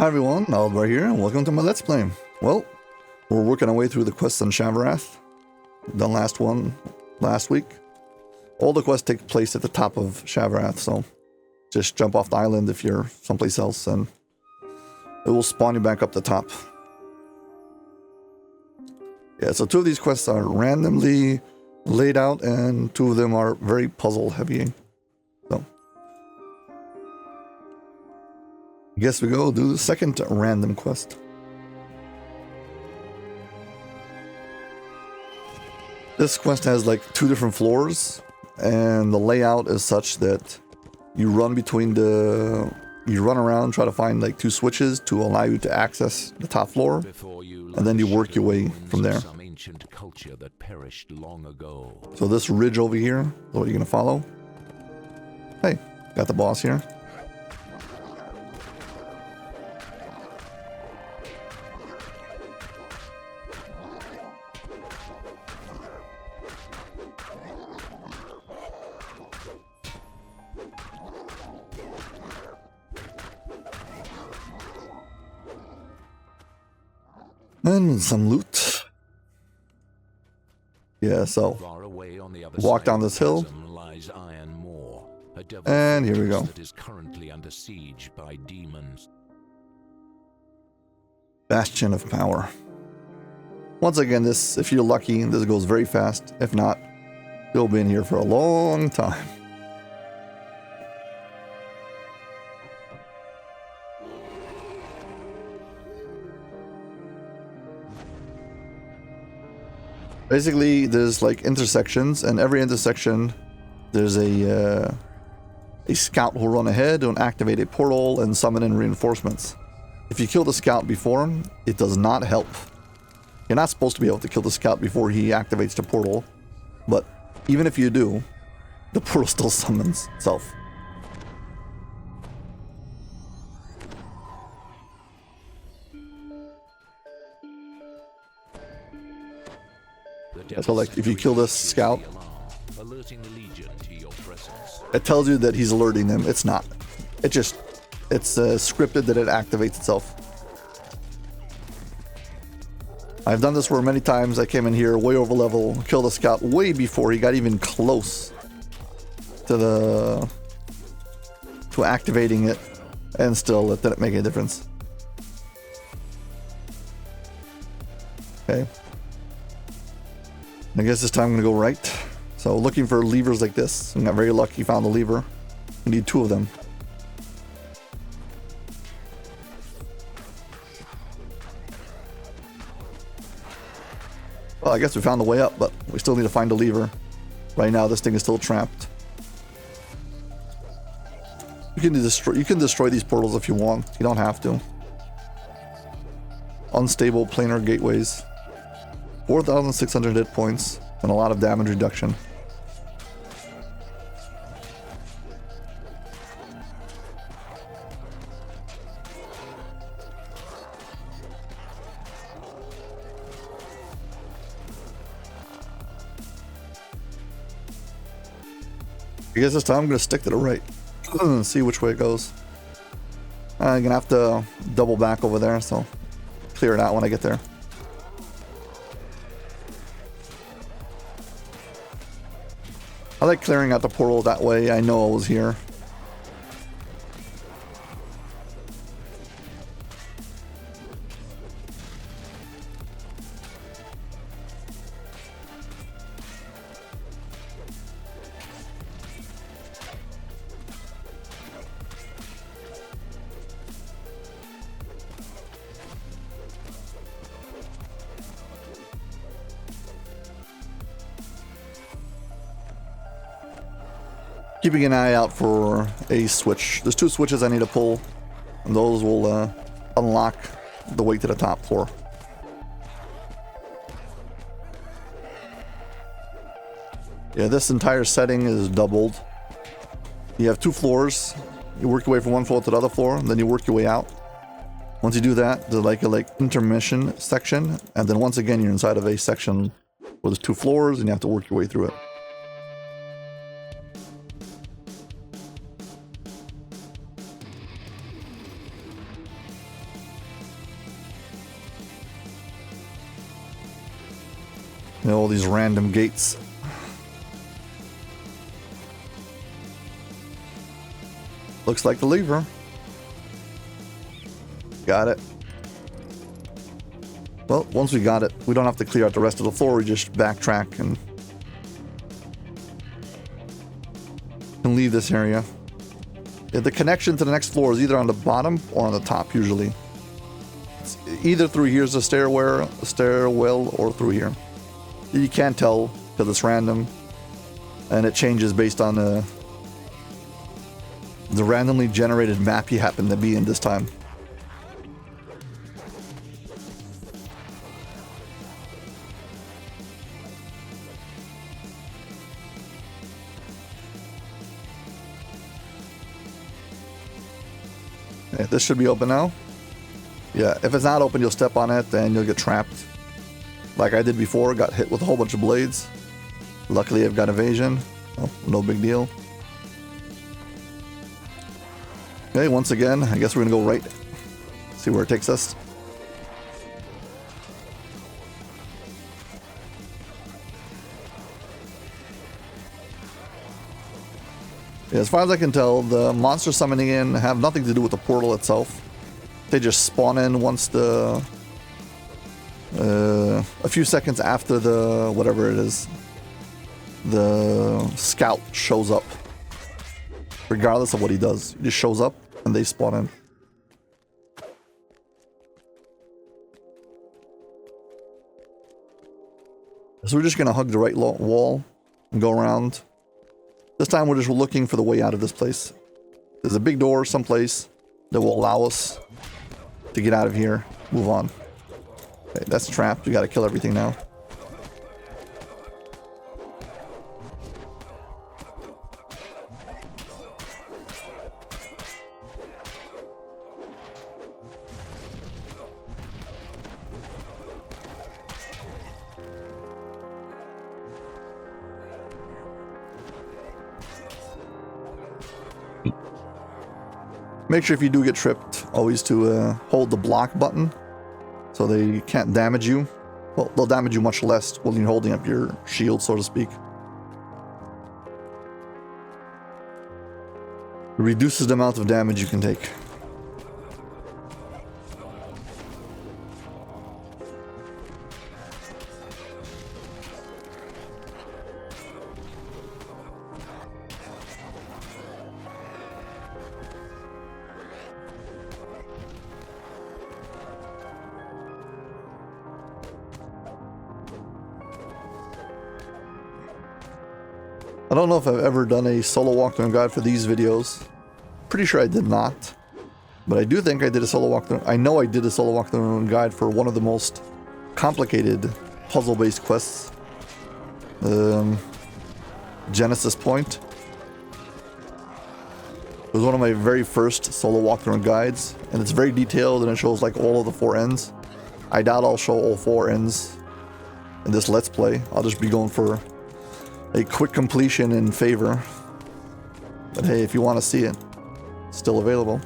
Hi everyone, Aldbar here, and welcome to my Let's Play. Well, we're working our way through the quests on Shavarath. Done last one last week. All the quests take place at the top of Shavarath, so just jump off the island if you're someplace else, and it will spawn you back up the top. Yeah, so two of these quests are randomly laid out, and two of them are very puzzle heavy. So I guess we go do the second random quest. This quest has like two different floors, and the layout is such that you run around, try to find like two switches to allow you to access the top floor, and then you work your way from there. So this ridge over here is what you're gonna follow. Hey, got the boss here. And some loot. Yeah, so walk down this hill. And here we go. Bastion of Power. Once again, this, if you're lucky, this goes very fast. If not, you'll be in here for a long time. Basically, there's like intersections, and every intersection there's a scout who'll run ahead and activate a portal and summon in reinforcements. If you kill the scout before him, it does not help. You're not supposed to be able to kill the scout before he activates the portal, but even if you do, the portal still summons itself. So like if you kill this scout, it tells you that he's alerting them. It's not. It's scripted that it activates itself. I've done this where many times I came in here way over level, killed the scout way before he got even close to activating it, and still it didn't make any difference. Okay. I guess this time I'm going to go right. So looking for levers like this. I got very lucky, found the lever. We need two of them. Well, I guess we found the way up, but we still need to find a lever. Right now this thing is still trapped. You can destroy these portals if you want. You don't have to. Unstable planar gateways. 4,600 hit points and a lot of damage reduction. I guess this time I'm going to stick to the right and see which way it goes. I'm going to have to double back over there, so clear it out when I get there. I like clearing out the portal that way. I know I was here. Keeping an eye out for a switch. There's two switches I need to pull, and those will unlock the way to the top floor. Yeah, this entire setting is doubled. You have two floors. You work your way from one floor to the other floor, and then you work your way out. Once you do that, there's like a intermission section, and then once again you're inside of a section where there's two floors, and you have to work your way through it. You know, all these random gates. Looks like the lever. Got it. Well, once we got it, we don't have to clear out the rest of the floor. We just backtrack and leave this area. The connection to the next floor is either on the bottom or on the top, usually. It's either through here's the stairwell or through here. You can't tell because it's random, and it changes based on the randomly generated map you happen to be in this time. Okay, this should be open now. Yeah, if it's not open, you'll step on it and you'll get trapped. Like I did before, got hit with a whole bunch of blades. Luckily, I've got evasion. Oh, no big deal. Okay, once again, I guess we're gonna go right. See where it takes us. Yeah, as far as I can tell, the monsters summoning in have nothing to do with the portal itself. They just spawn in once the a few seconds after the whatever it is, the scout shows up. Regardless of what he does, he just shows up and they spawn in. So we're just gonna hug the right wall and go around. This time we're just looking for the way out of this place. There's a big door someplace that will allow us to get out of here, move on. Okay, that's trapped. We gotta kill everything now. Make sure if you do get tripped, always to hold the block button so they can't damage you. Well, they'll damage you much less when you're holding up your shield, so to speak. It reduces the amount of damage you can take. I don't know if I've ever done a solo walkthrough guide for these videos. Pretty sure I did not. But I do think I did a solo walkthrough. I know I did a solo walkthrough guide for one of the most complicated puzzle-based quests. Genesis Point. It was one of my very first solo walkthrough guides. And it's very detailed and it shows like all of the 4 ends. I doubt I'll show all 4 ends in this Let's Play. I'll just be going for a quick completion in favor. But hey, if you want to see it, it's still available.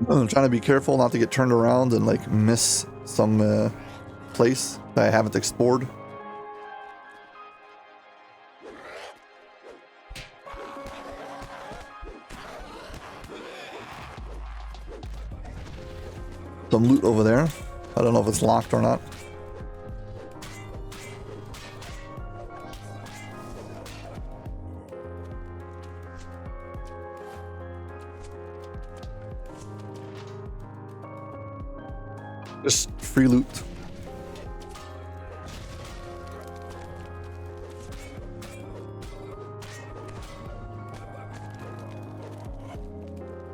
I'm trying to be careful not to get turned around and like miss some place that I haven't explored. Some loot over there. I don't know if it's locked or not. Just free loot.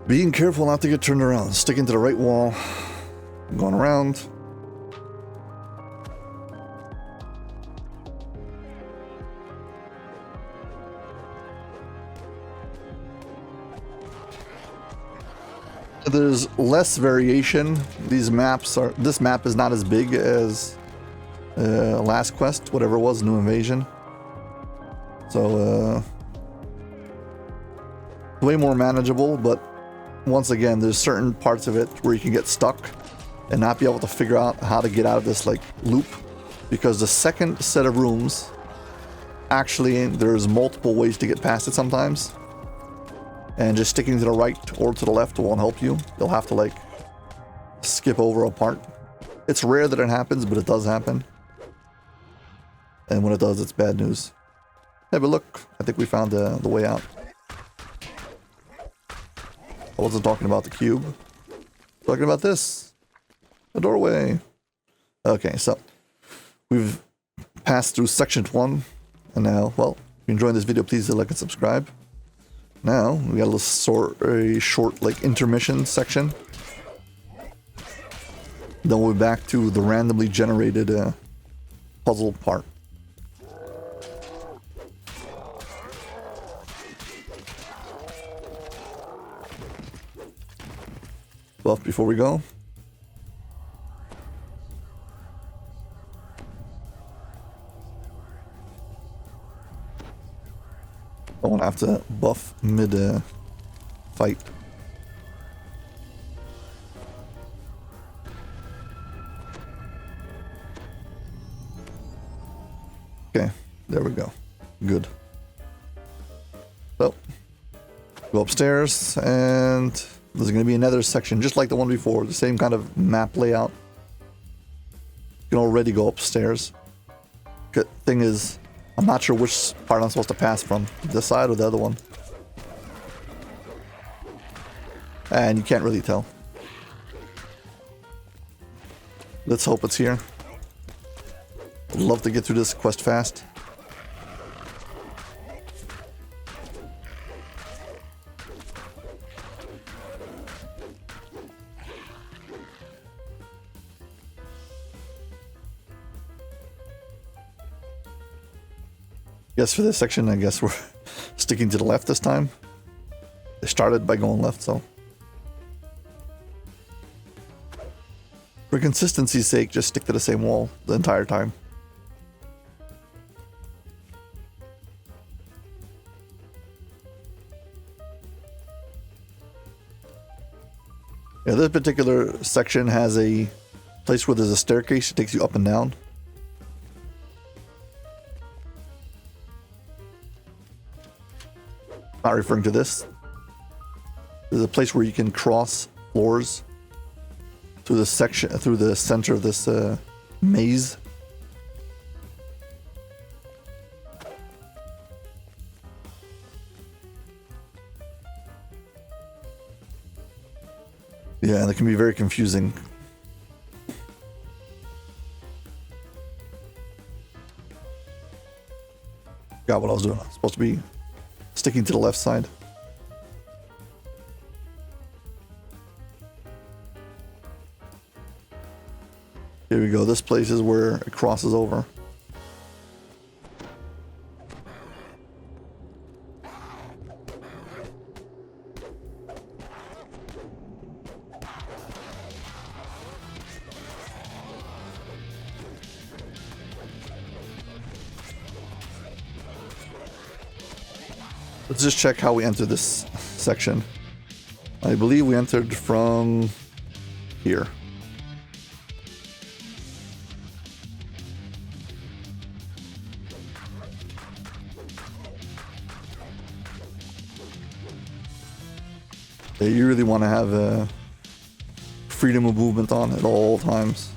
Being careful not to get turned around. Sticking to the right wall. Going around. There's less variation. These maps are. This map is not as big as last quest, whatever it was, New Invasion. So way more manageable, but once again, there's certain parts of it where you can get stuck and not be able to figure out how to get out of this like loop, because the second set of rooms, actually there's multiple ways to get past it sometimes, and just sticking to the right or to the left won't help you. You'll have to like skip over a part. It's rare that it happens, but it does happen, and when it does, it's bad news. Yeah, but look, I think we found the way out. I wasn't talking about the cube. Talking about this. A doorway. Okay, so we've passed through section 1. And now, well, if you're enjoying this video, please like and subscribe. Now, we got a short like intermission section. Then we'll be back to the randomly generated puzzle part. Buff before we go. I won't have to buff mid fight. Okay, there we go. Good. So, go upstairs, and there's going to be another section just like the one before, the same kind of map layout. You can already go upstairs. Good thing is, I'm not sure which part I'm supposed to pass from, this side or the other one. And you can't really tell. Let's hope it's here. I'd love to get through this quest fast. Yes, for this section, I guess we're sticking to the left this time. They started by going left, so. For consistency's sake, just stick to the same wall the entire time. Yeah, this particular section has a place where there's a staircase. It takes you up and down. Not referring to this. There's a place where you can cross floors through the section, through the center of this maze. Yeah, that can be very confusing. Got what I was doing. I was supposed to be sticking to the left side. Here we go. This place is where it crosses over. Let's just check how we entered this section. I believe we entered from here. Yeah, you really want to have freedom of movement on at all times.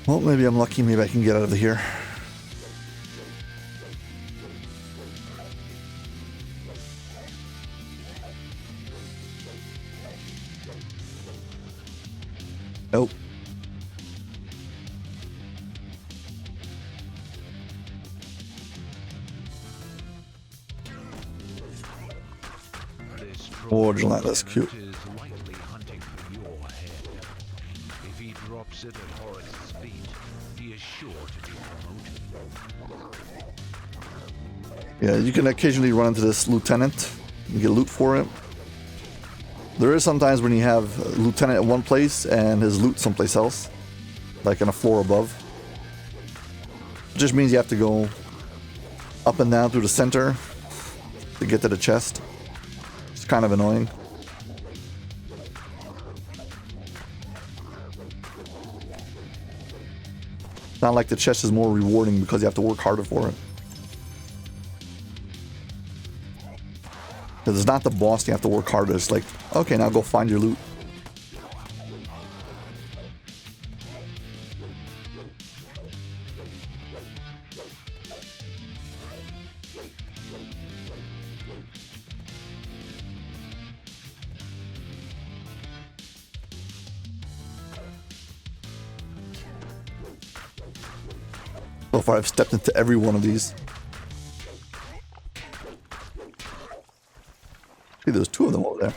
Well, maybe I'm lucky. Maybe I can get out of here. Nope. Oh, Gillette, that's cute. If he drops it at Horace's feet, He is sure to be promoted. Yeah, you can occasionally run into this lieutenant and get loot for it. There is sometimes when you have a lieutenant at one place and his loot someplace else, like on a floor above. It just means you have to go up and down through the center to get to the chest. It's kind of annoying. It's not like the chest is more rewarding because you have to work harder for it. Because it's not the boss you have to work harder. It's like, okay, now go find your loot. So far, I've stepped into every one of these. See, there's two of them over there.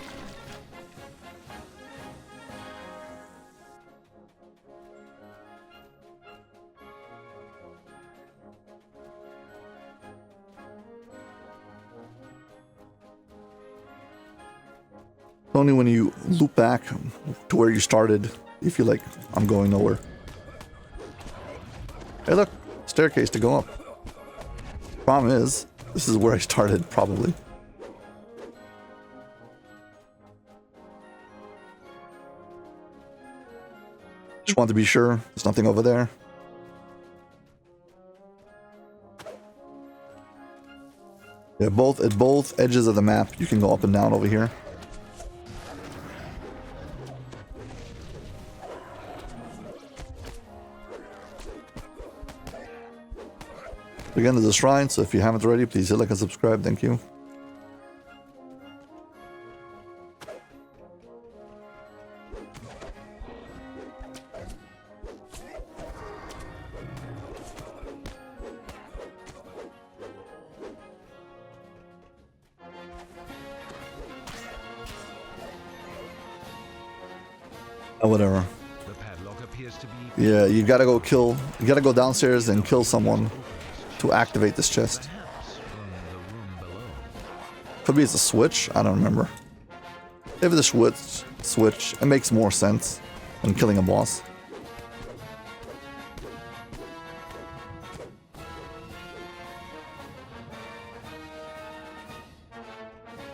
Only when you loop back to where you started, you feel like I'm going nowhere. Hey, look, staircase to go up. Problem is, this is where I started, probably. Just want to be sure there's nothing over there. Yeah, at both edges of the map, you can go up and down over here. Again, there's a shrine, so if you haven't already, please hit like and subscribe. Thank you. Whatever. The padlock appears to be. Yeah, you gotta go kill. You gotta go downstairs and kill someone to activate this chest. Perhaps from the room below. Could be it's a switch. I don't remember. If it's a switch, it makes more sense than killing a boss.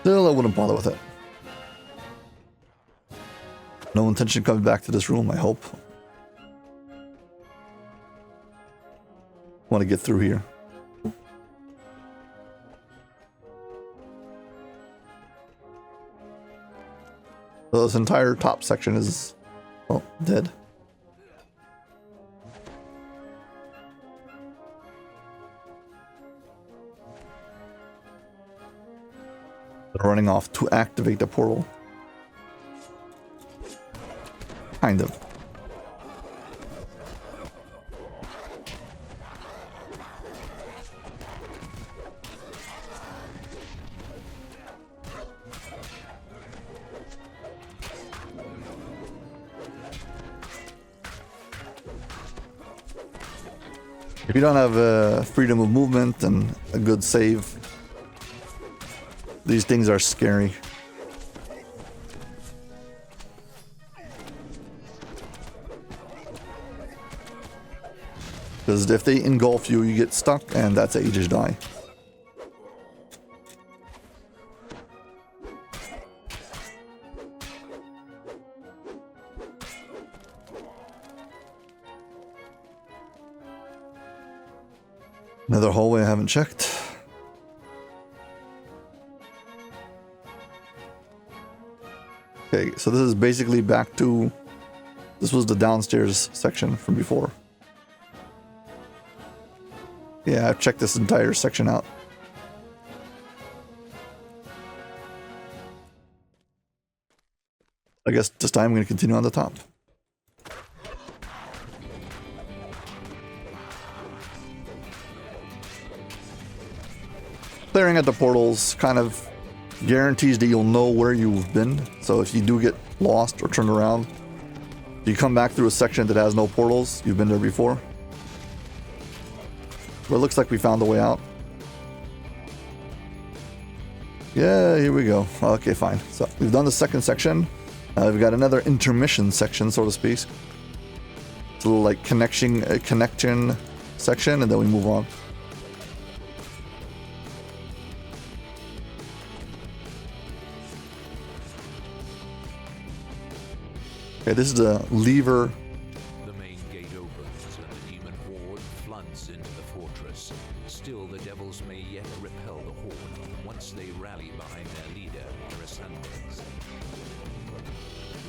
Still, I wouldn't bother with it. No intention coming back to this room, I hope. Want to get through here. So this entire top section is, well, dead. They're running off to activate the portal. Kind of. If you don't have freedom of movement and a good save, these things are scary. Because if they engulf you, you get stuck, and that's it, you just die. Another hallway I haven't checked. Okay, so this is basically back to... This was the downstairs section from before. Yeah, I've checked this entire section out. I guess this time I'm going to continue on the top. Clearing at the portals kind of guarantees that you'll know where you've been. So if you do get lost or turned around, you come back through a section that has no portals, you've been there before. But it looks like we found the way out. Yeah, here we go. Okay, fine. So we've done the second section. We've got another intermission section, so to speak. It's a little like connection section, and then we move on. Okay, this is the lever. The main gate opens and the demon horde floods into the fortress. Still, the devils may yet repel the horde once they rally behind their leader, Herasandes.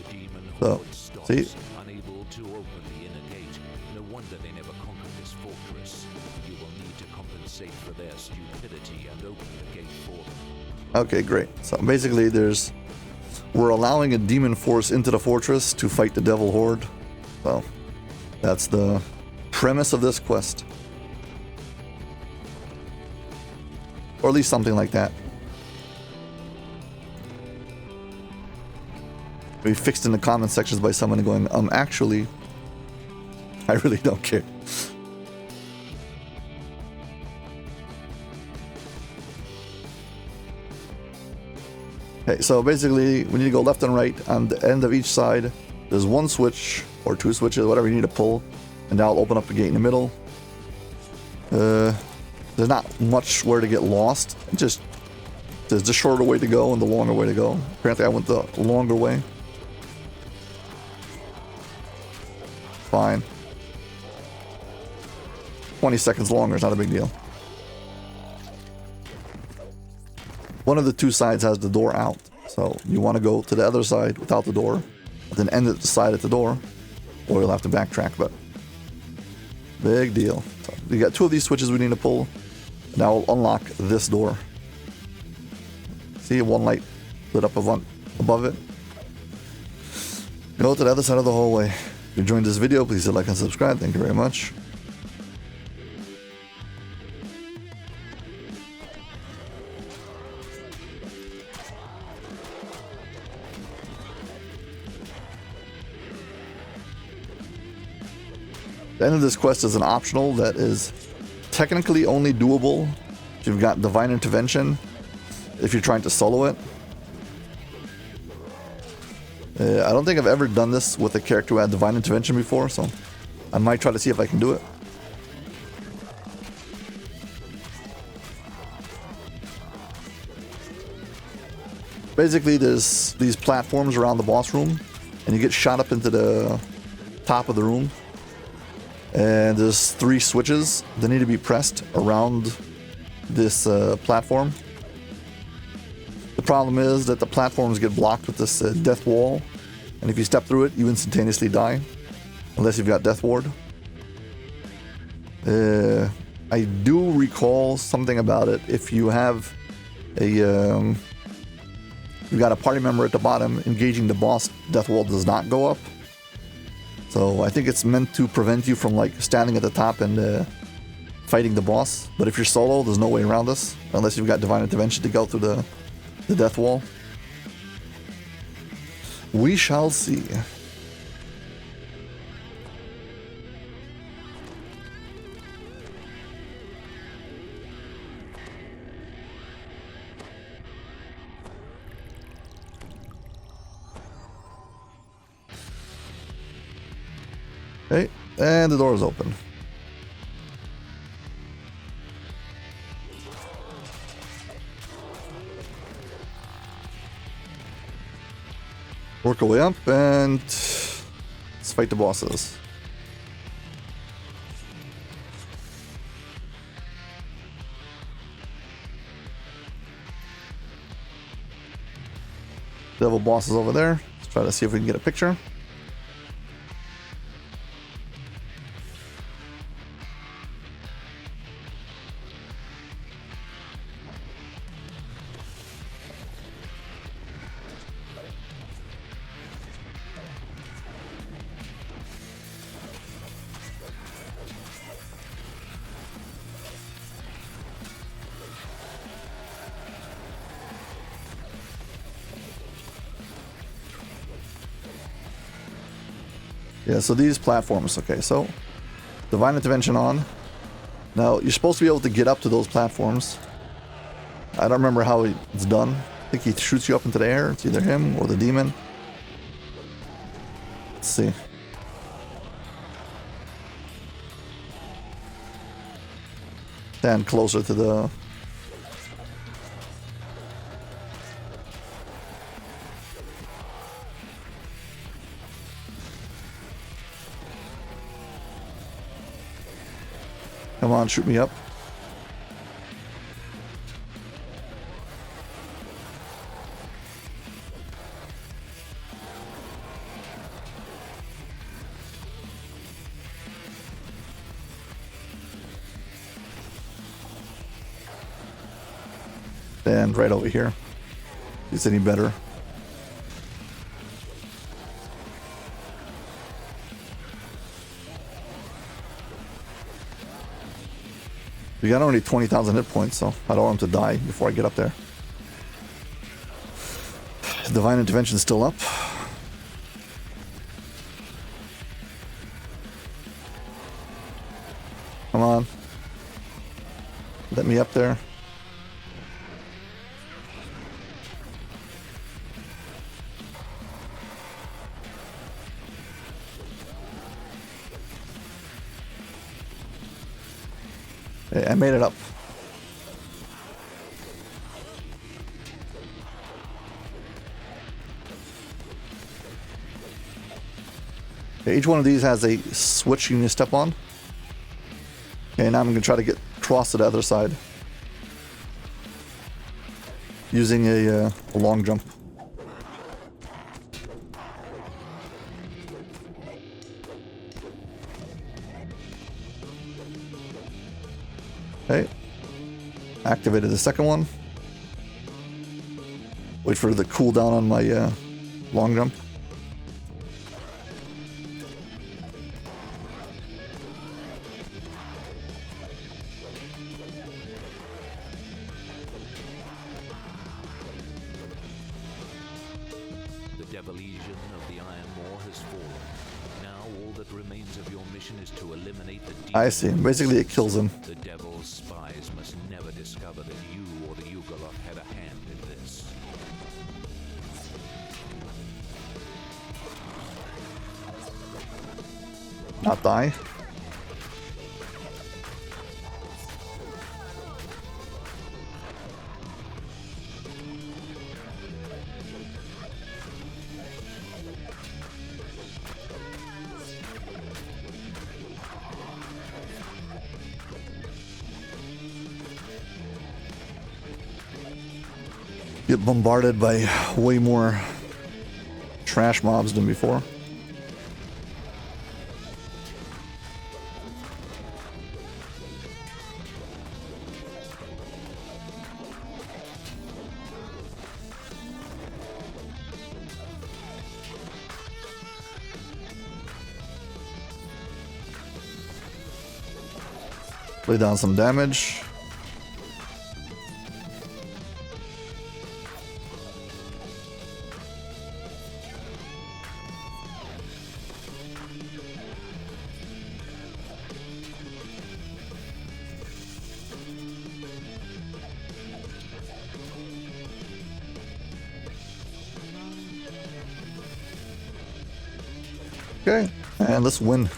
The demon horde stops, see? unable to open the inner gate. No wonder they never conquered this fortress. You will need to compensate for their stupidity and open the gate for them. Okay, great. So basically we're allowing a demon force into the fortress to fight the devil horde. So that's the premise of this quest. Or at least something like that. We fixed in the comment sections by someone going, actually, I really don't care. Okay, so basically we need to go left and right. On the end of each side, there's one switch or two switches, whatever you need to pull, and that'll open up the gate in the middle. There's not much where to get lost. There's the shorter way to go and the longer way to go. Apparently I went the longer way. Fine. 20 seconds longer is not a big deal. One of the two sides has the door out, so you want to go to the other side without the door, then end at the side at the door, or you'll have to backtrack, but big deal. So we got two of these switches we need to pull. Now we'll unlock this door. See, one light lit up above it. Go to the other side of the hallway. If you enjoyed this video, please hit like and subscribe. Thank you very much. The end of this quest is an optional that is technically only doable if you've got Divine Intervention, if you're trying to solo it. I don't think I've ever done this with a character who had Divine Intervention before, so I might try to see if I can do it. Basically, there's these platforms around the boss room, and you get shot up into the top of the room. And there's 3 switches that need to be pressed around this platform. The problem is that the platforms get blocked with this death wall, and if you step through it, you instantaneously die, unless you've got Death Ward. I do recall something about it. If you have you've got a party member at the bottom engaging the boss, Death Wall does not go up. So I think it's meant to prevent you from like standing at the top and fighting the boss. But if you're solo, there's no way around this unless you've got Divine Intervention to go through the death wall. We shall see. Okay, and the door is open. Work our way up and let's fight the bosses. Devil boss is over there. Let's try to see if we can get a picture. Yeah, so these platforms, okay, so Divine Intervention on. Now, you're supposed to be able to get up to those platforms. I don't remember how it's done. I think he shoots you up into the air. It's either him or the demon. Let's see. Stand closer to the... Come on, shoot me up. And right over here. If it's any better. We got only 20,000 hit points, so I don't want him to die before I get up there. Divine Intervention's still up. Come on. Let me up there. I made it up. Okay, each one of these has a switch you need to step on. Okay, now I'm going to try to get across to the other side. Using a long jump. Okay. Activated the second one. Wait for the cooldown on my long jump. The Devolution of the Iron Maw has fallen. Now all that remains of your mission is to eliminate the demon. I see. Basically it kills him. The Devil's spies must never discover that you or the Yugoloth had a hand in this. Not die. Get bombarded by way more trash mobs than before. Lay down some damage. Okay, and let's win.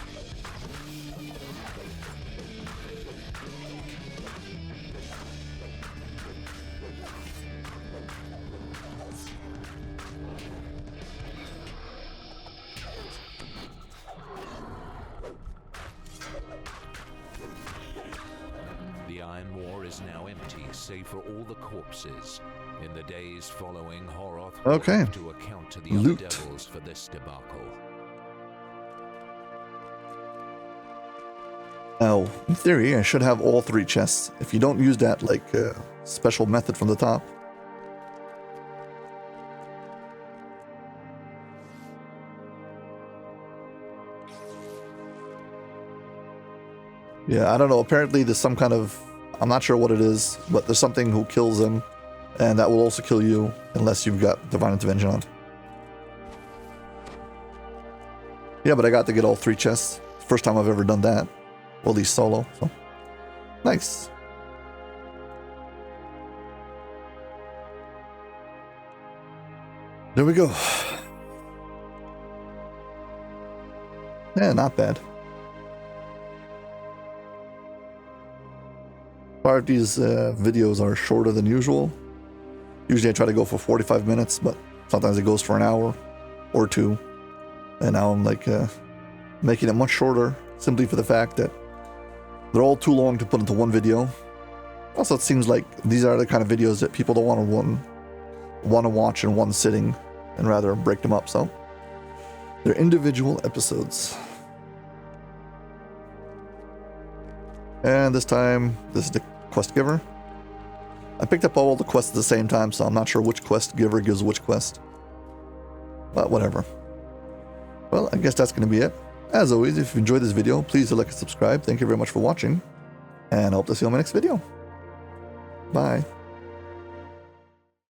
The Iron War is now empty, save for all the corpses. In the days following, Horoth will Okay. have to account to the Loot. other devils for this debacle. Now, in theory, I should have all three chests. If you don't use that, like, special method from the top. Yeah, I don't know. Apparently there's some kind of... I'm not sure what it is, but there's something who kills him, and that will also kill you, unless you've got Divine Intervention on. Yeah, but I got to get all three chests. First time I've ever done that. Well, at least solo, so. Nice. There we go. Yeah, not bad. Part of these videos are shorter than usual. Usually I try to go for 45 minutes, but sometimes it goes for an hour or two. And now I'm like making it much shorter simply for the fact that they're all too long to put into one video. Also, it seems like these are the kind of videos that people don't want to watch in one sitting and rather break them up. So they're individual episodes. And this time, this is the quest giver. I picked up all the quests at the same time, so I'm not sure which quest giver gives which quest. But whatever. Well, I guess that's going to be it. As always, if you enjoyed this video, please like and subscribe. Thank you very much for watching, and I hope to see you on my next video. Bye.